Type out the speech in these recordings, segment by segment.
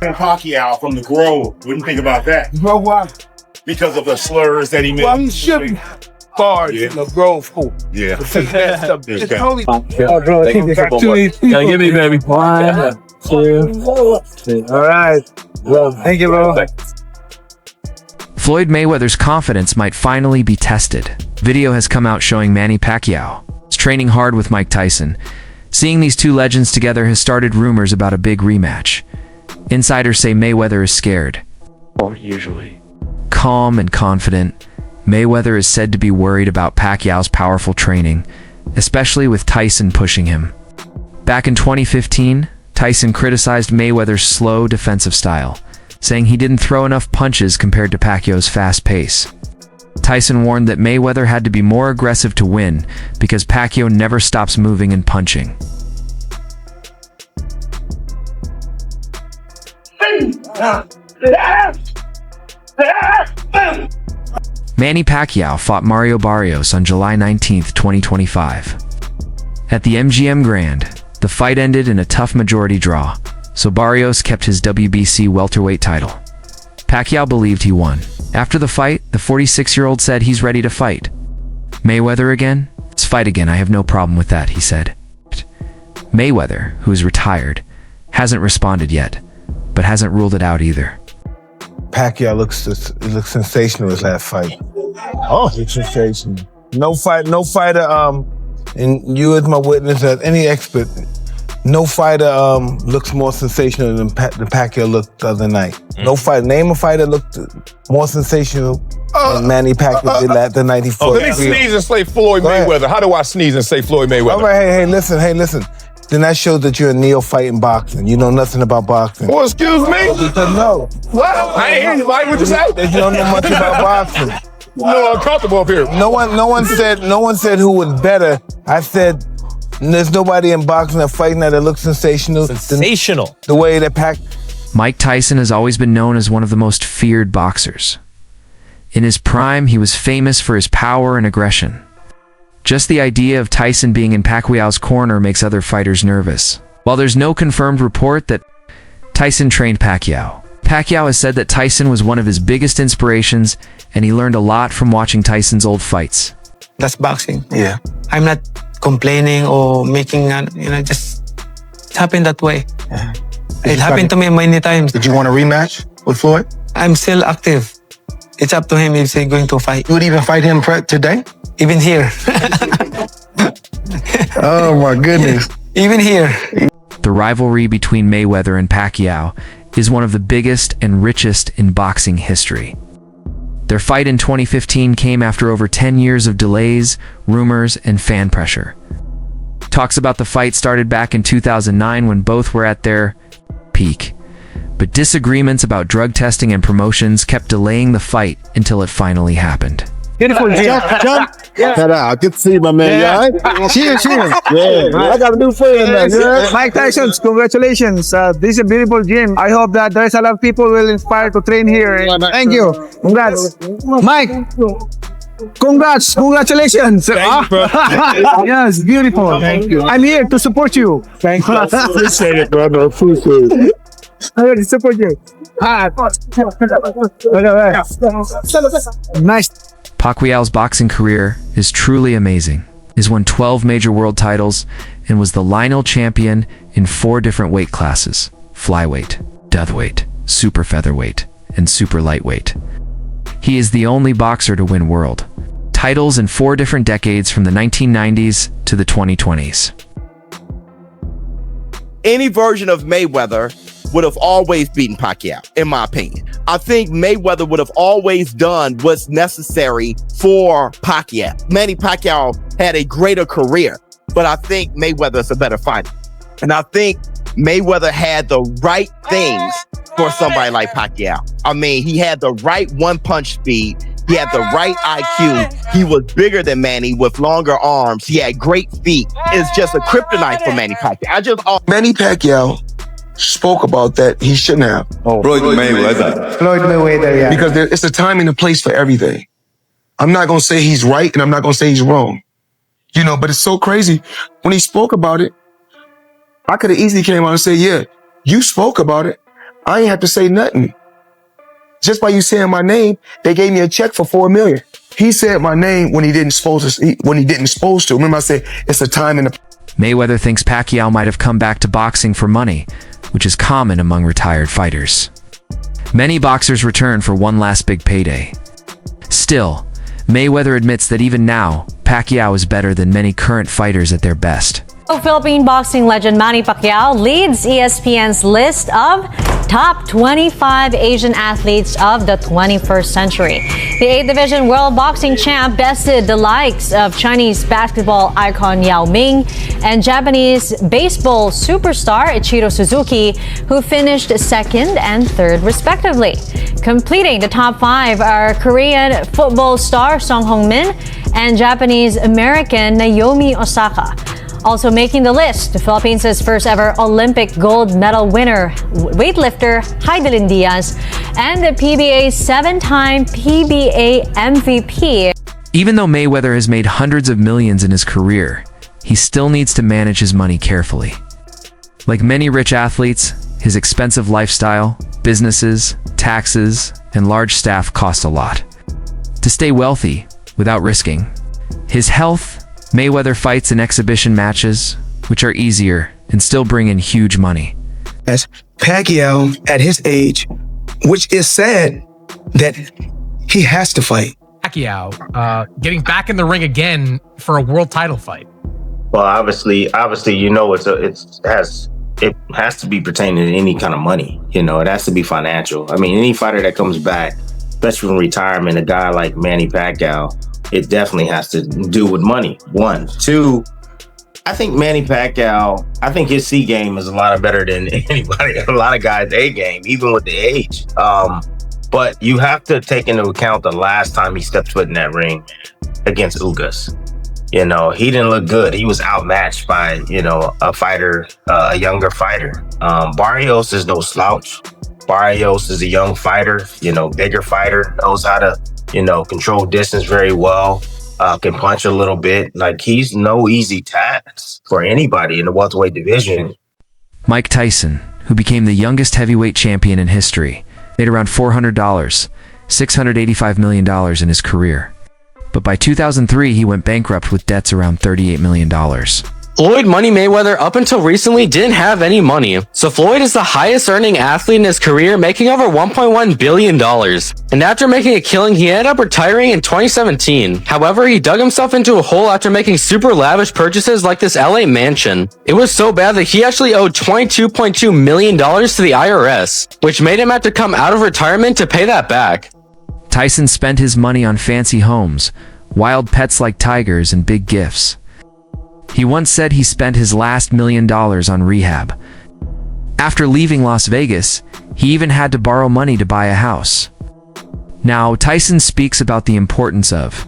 Pacquiao from the Grove. What do you think about that? Bro, why? Because of the slurs that he made. Well, he should be barred in the Grove School. Yeah. It's totally. Gotta give me, baby. 1, 2. All right. Well, thank you, bro. Floyd Mayweather's confidence might finally be tested. Video has come out showing Manny Pacquiao is training hard with Mike Tyson. Seeing these two legends together has started rumors about a big rematch. Insiders say Mayweather is scared. Or usually. Calm and confident, Mayweather is said to be worried about Pacquiao's powerful training, especially with Tyson pushing him. Back in 2015, Tyson criticized Mayweather's slow defensive style, saying he didn't throw enough punches compared to Pacquiao's fast pace. Tyson warned that Mayweather had to be more aggressive to win because Pacquiao never stops moving and punching. Manny Pacquiao fought Mario Barrios on July 19, 2025. At the MGM Grand, the fight ended in a tough majority draw, so Barrios kept his WBC welterweight title. Pacquiao believed he won. After the fight, the 46-year-old said he's ready to fight. Mayweather again? Let's fight again, I have no problem with that, he said. Mayweather, who is retired, hasn't responded yet, but hasn't ruled it out either. Pacquiao looks sensational in that fight. Oh, it's sensational. No fighter, and you as my witness, as any expert, no fighter looks more sensational than Pacquiao looked the other night. No fighter, name a fighter looked more sensational than Manny Pacquiao did the night he fought. Let me sneeze and say Floyd Mayweather. How do I sneeze and say Floyd Mayweather? All right, hey, listen. Then that shows that you're a neophyte in boxing. You know nothing about boxing. Well, excuse me? No. What? I ain't hear you, Mike. What you say? That you don't know much about boxing. No, uncomfortable up here. No one said who was better. I said there's nobody in boxing that fighting that looks sensational. Sensational. The way that Mike Tyson has always been known as one of the most feared boxers. In his prime, he was famous for his power and aggression. Just the idea of Tyson being in Pacquiao's corner makes other fighters nervous. While there's no confirmed report that Tyson trained Pacquiao, Pacquiao has said that Tyson was one of his biggest inspirations and he learned a lot from watching Tyson's old fights. That's boxing. Yeah. I'm not complaining or making, just it happened that way. Yeah. It happened to me many times. Did you want a rematch with Floyd? I'm still active. It's up to him if he's going to fight. You would even fight him today? Even here. Oh my goodness. Even here. The rivalry between Mayweather and Pacquiao is one of the biggest and richest in boxing history. Their fight in 2015 came after over 10 years of delays, rumors, and fan pressure. Talks about the fight started back in 2009 when both were at their peak, but disagreements about drug testing and promotions kept delaying the fight until it finally happened. Beautiful John. I can see my man. Yeah. Cheers. Yeah, I got a new friend now. Yeah. Mike Tyson, congratulations. This is a beautiful gym. I hope that there's a lot of people will inspire to train here. Thank you. Congrats. Mike, congratulations. Thank you, bro. Yes, beautiful. Thank you. I'm here to support you. Thank you. Appreciate it, brother. Appreciate it. I'm here to support you. Nice. Pacquiao's boxing career is truly amazing. He's won 12 major world titles and was the lineal champion in 4 different weight classes: flyweight, deathweight, super featherweight, and super lightweight. He is the only boxer to win world titles in 4 different decades from the 1990s to the 2020s. Any version of Mayweather would have always beaten Pacquiao, in my opinion. I think Mayweather would have always done what's necessary for Pacquiao. Manny Pacquiao had a greater career, but I think Mayweather is a better fighter. And I think Mayweather had the right things for somebody like Pacquiao. I mean, he had the right one-punch speed. He had the right IQ. He was bigger than Manny with longer arms. He had great feet. It's just a kryptonite for Manny Pacquiao. Manny Pacquiao spoke about that he shouldn't have. Floyd Mayweather. Floyd Mayweather, yeah. Because it's a time and a place for everything. I'm not going to say he's right and I'm not going to say he's wrong. You know, but it's so crazy. When he spoke about it, I could have easily came out and said, yeah, you spoke about it. I ain't have to say nothing. Just by you saying my name, they gave me a check for $4 million. He said my name when he didn't supposed to. Remember I said, it's a time and a... Mayweather thinks Pacquiao might have come back to boxing for money, which is common among retired fighters. Many boxers return for one last big payday. Still, Mayweather admits that even now, Pacquiao is better than many current fighters at their best. Philippine boxing legend Manny Pacquiao leads ESPN's list of top 25 Asian athletes of the 21st century. The 8th Division World Boxing Champ bested the likes of Chinese basketball icon Yao Ming and Japanese baseball superstar Ichiro Suzuki, who finished second and third respectively. Completing the top 5 are Korean football star Song Hong-min and Japanese-American Naomi Osaka. Also making the list, the Philippines' first ever Olympic gold medal winner, weightlifter Heidelin Diaz, and the PBA's 7-time PBA MVP. Even though Mayweather has made hundreds of millions in his career, he still needs to manage his money carefully. Like many rich athletes, his expensive lifestyle, businesses, taxes, and large staff cost a lot. To stay wealthy without risking his health, Mayweather fights in exhibition matches, which are easier and still bring in huge money. As Pacquiao, at his age, which is sad that he has to fight. Pacquiao getting back in the ring again for a world title fight. Well, obviously, you know, it has to be pertaining to any kind of money. You know, it has to be financial. I mean, any fighter that comes back, especially from retirement, a guy like Manny Pacquiao, it definitely has to do with money. 1, 2, I think Manny Pacquiao, I think his C game is a lot better than anybody, a lot of guys' A game, even with the age. But you have to take into account the last time he stepped foot in that ring against Ugas. You know, he didn't look good. He was outmatched by, you know, a younger fighter. Barrios is no slouch. Barrios is a young fighter, you know, bigger fighter, knows how to, you know, control distance very well, can punch a little bit. Like, he's no easy task for anybody in the welterweight division. Mike Tyson, who became the youngest heavyweight champion in history, made around $400, $685 million in his career. But by 2003, he went bankrupt with debts around $38 million. Floyd Money Mayweather up until recently didn't have any money, so Floyd is the highest earning athlete in his career, making over $1.1 billion. And after making a killing, he ended up retiring in 2017. However, he dug himself into a hole after making super lavish purchases like this LA mansion. It was so bad that he actually owed $22.2 million to the IRS, which made him have to come out of retirement to pay that back. Tyson spent his money on fancy homes, wild pets like tigers, and big gifts. He once said he spent his last $1 million on rehab. After leaving Las Vegas, he even had to borrow money to buy a house. Now, Tyson speaks about the importance of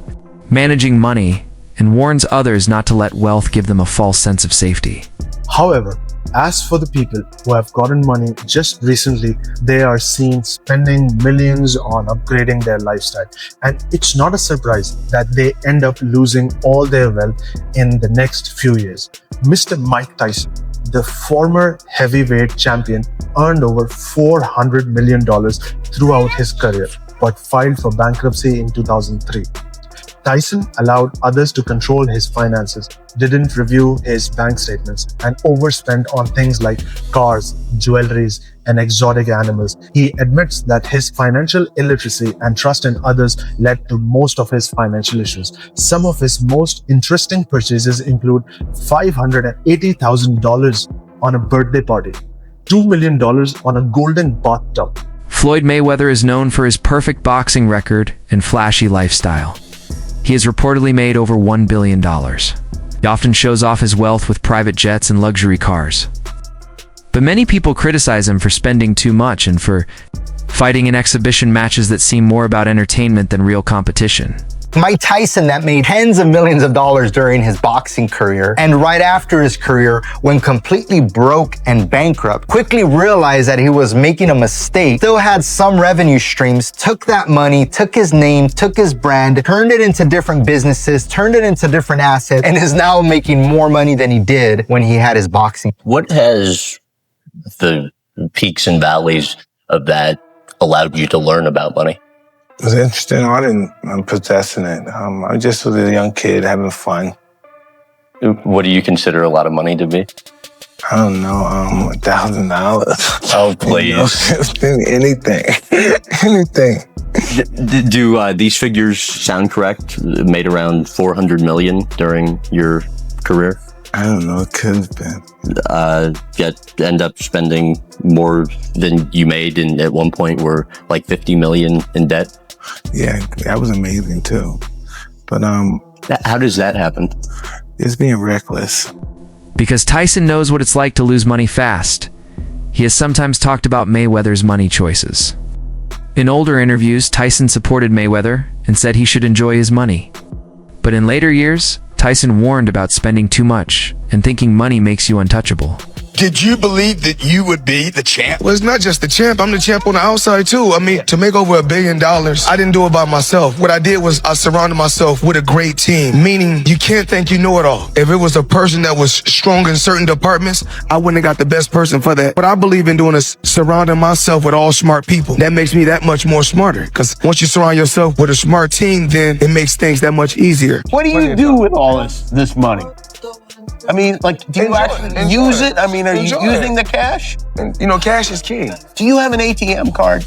managing money and warns others not to let wealth give them a false sense of safety. However, as for the people who have gotten money just recently, they are seen spending millions on upgrading their lifestyle. And it's not a surprise that they end up losing all their wealth in the next few years. Mr. Mike Tyson, the former heavyweight champion, earned over $400 million throughout his career, but filed for bankruptcy in 2003. Tyson allowed others to control his finances, didn't review his bank statements, and overspent on things like cars, jewelries, and exotic animals. He admits that his financial illiteracy and trust in others led to most of his financial issues. Some of his most interesting purchases include $580,000 on a birthday party, $2 million on a golden bathtub. Floyd Mayweather is known for his perfect boxing record and flashy lifestyle. He has reportedly made over $1 billion. He often shows off his wealth with private jets and luxury cars. But many people criticize him for spending too much and for fighting in exhibition matches that seem more about entertainment than real competition. Mike Tyson, that made tens of millions of dollars during his boxing career, and right after his career, when completely broke and bankrupt, quickly realized that he was making a mistake, still had some revenue streams, took that money, took his name, took his brand, turned it into different businesses, turned it into different assets, and is now making more money than he did when he had his boxing. What has the peaks and valleys of that allowed you to learn about money? It was interesting. I didn't possessing it. I just was a young kid having fun. What do you consider a lot of money to be? I don't know, $1,000. Oh, please. Anything. Anything. Do these figures sound correct? Made around 400 million during your career? I don't know, it could have been. Yet end up spending more than you made, and at one point were like 50 million in debt? Yeah, that was amazing too. But how does that happen? It's being reckless. Because Tyson knows what it's like to lose money fast, he has sometimes talked about Mayweather's money choices. In older interviews, Tyson supported Mayweather and said he should enjoy his money. But in later years, Tyson warned about spending too much and thinking money makes you untouchable. Did you believe that you would be the champ? Well, it's not just the champ. I'm the champ on the outside, too. I mean, to make over $1 billion, I didn't do it by myself. What I did was I surrounded myself with a great team, meaning you can't think you know it all. If it was a person that was strong in certain departments, I wouldn't have got the best person for that. What I believe in doing is surrounding myself with all smart people. That makes me that much more smarter, because once you surround yourself with a smart team, then it makes things that much easier. What do you do with all this money? I mean, like, do you actually use it? I mean, are you using the cash? And, you know, cash is king. Do you have an ATM card?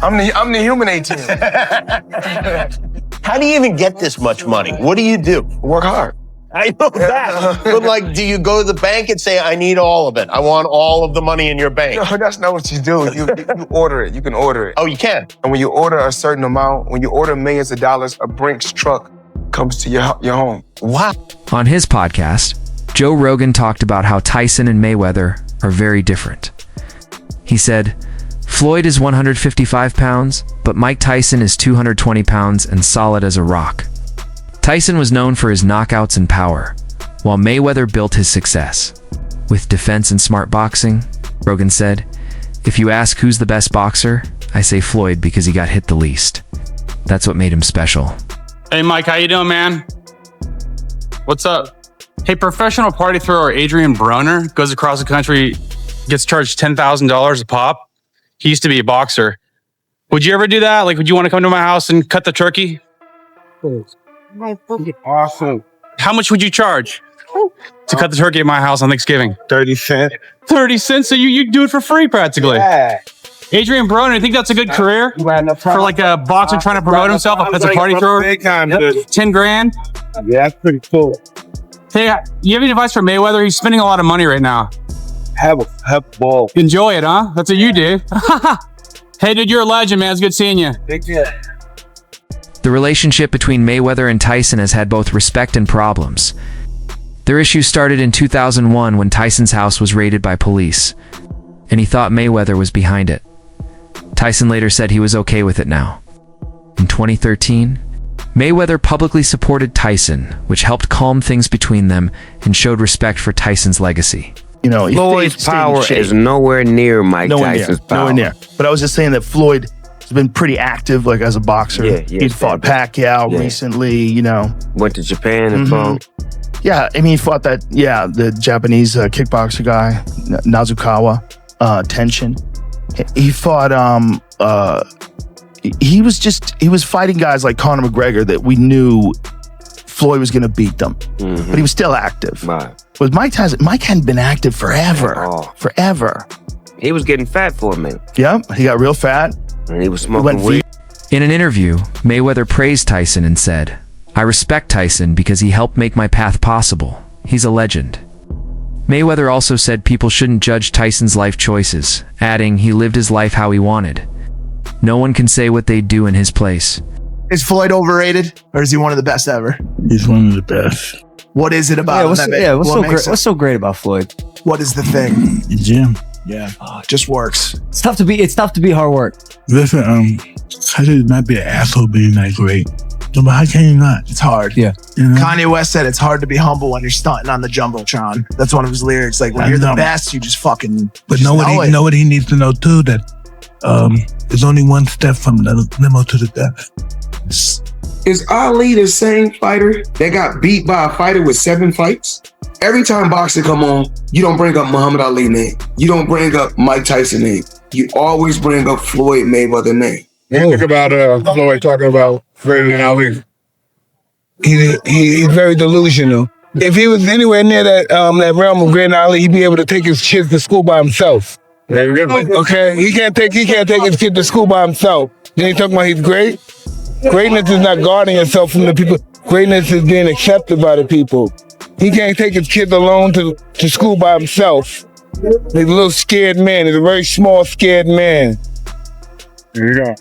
I'm the human ATM. How do you even get this much money? What do you do? Work hard. I know that. But like, do you go to the bank and say, I need all of it? I want all of the money in your bank. No, that's not what you do. You order it. You can order it. Oh, you can? And when you order a certain amount, when you order millions of dollars, a Brinks truck comes to your home. Wow. On his podcast, Joe Rogan talked about how Tyson and Mayweather are very different. He said, Floyd is 155 pounds, but Mike Tyson is 220 pounds and solid as a rock. Tyson was known for his knockouts and power, while Mayweather built his success with defense and smart boxing. Rogan said, if you ask who's the best boxer, I say Floyd because he got hit the least. That's what made him special. Hey Mike, how you doing, man? What's up? Hey, professional party thrower Adrian Broner goes across the country, gets charged $10,000 a pop. He used to be a boxer. Would you ever do that? Like, would you want to come to my house and cut the turkey? Awesome. How much would you charge to cut the turkey at my house on Thanksgiving? 30 cents. 30 cents? So you do it for free practically. Yeah. Adrian Broner, I think that's a good career for like a boxer trying to promote himself as a party thrower. Big time, 10 grand. Yeah, that's pretty cool. Hey, you have any advice for Mayweather? He's spending a lot of money right now. Have a ball. Enjoy it, huh? That's what you do. Hey, dude, you're a legend, man. It's good seeing you. Take care. The relationship between Mayweather and Tyson has had both respect and problems. Their issue started in 2001 when Tyson's house was raided by police, and he thought Mayweather was behind it. Tyson later said he was okay with it now. In 2013, Mayweather publicly supported Tyson, which helped calm things between them and showed respect for Tyson's legacy. You know, Floyd's power is nowhere near Mike Tyson's power. Nowhere near. But I was just saying that Floyd has been pretty active, like as a boxer. He fought Pacquiao recently. You know, went to Japan and fought. Yeah, I mean, he fought the Japanese kickboxer guy, Nazukawa Tenshin. He fought. He was fighting guys like Conor McGregor that we knew Floyd was going to beat them, but he was still active. Right. With Mike Tyson, Mike hadn't been active forever. Forever. He was getting fat for a minute. Yeah, he got real fat. And he was smoking weed. In an interview, Mayweather praised Tyson and said, I respect Tyson because he helped make my path possible. He's a legend. Mayweather also said people shouldn't judge Tyson's life choices, adding he lived his life how he wanted. No one can say what they'd do in his place. Is Floyd overrated, or is he one of the best ever? He's one of the best. What is it about him? What's so great about Floyd? What is the thing? The gym. Yeah. It just works. It's tough to be hard work. Listen, Tyson might be an asshole, but he's not great. No, but how can you not? It's hard. Yeah. You know? Kanye West said it's hard to be humble when you're stunting on the Jumbotron. That's one of his lyrics. Like, when I you're the know. best, you just fucking But just know what he needs to know too, that there's only one step from the limo to the death. Is Ali the same fighter that got beat by a fighter with 7 fights? Every time boxing come on, you don't bring up Muhammad Ali name. You don't bring up Mike Tyson name. You always bring up Floyd Mayweather name. Think about Floyd talking about greater than Ali. He's very delusional. If he was anywhere near that realm of greater than Ali, he'd be able to take his kids to school by himself. There you go. Okay, he can't take his kid to school by himself. Then he talking about he's great. Greatness is not guarding yourself from the people. Greatness is being accepted by the people. He can't take his kids alone to school by himself. He's a little scared man. He's a very small, scared man. There you go.